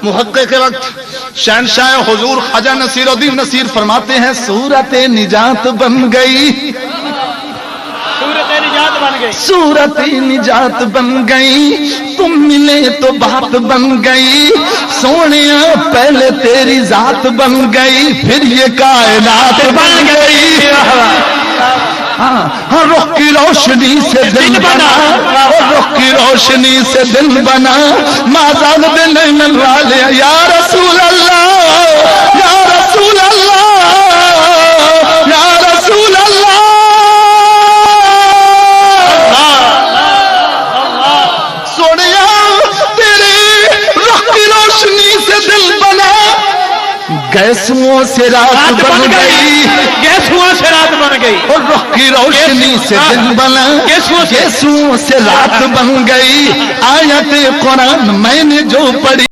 محقق کے وقت شہنشاہ حضور خواجہ نصیر الدین نصیر فرماتے ہیں صورت نجات بن گئی، صورت نجات بن گئی، تم ملے تو بات بن گئی، سونیا پہلے تیری ذات بن گئی پھر یہ کائنات بن گئی۔ ہاں رخ کی روشنی سے دل بنا، رخ کی روشنی سے دل بنا، مازاد دل من والے یا رسول اللہ، یا رسول اللہ، یا رسول اللہ۔ سونیا تیری رخ کی روشنی سے دل بنا، گیسوں سے رات بن گئی، گیسوں سے رات بن گئی، اور رخ کی روشنی سے دل بنا، گیسوں سے رات بن گئی۔ آیت قرآن میں نے جو پڑھی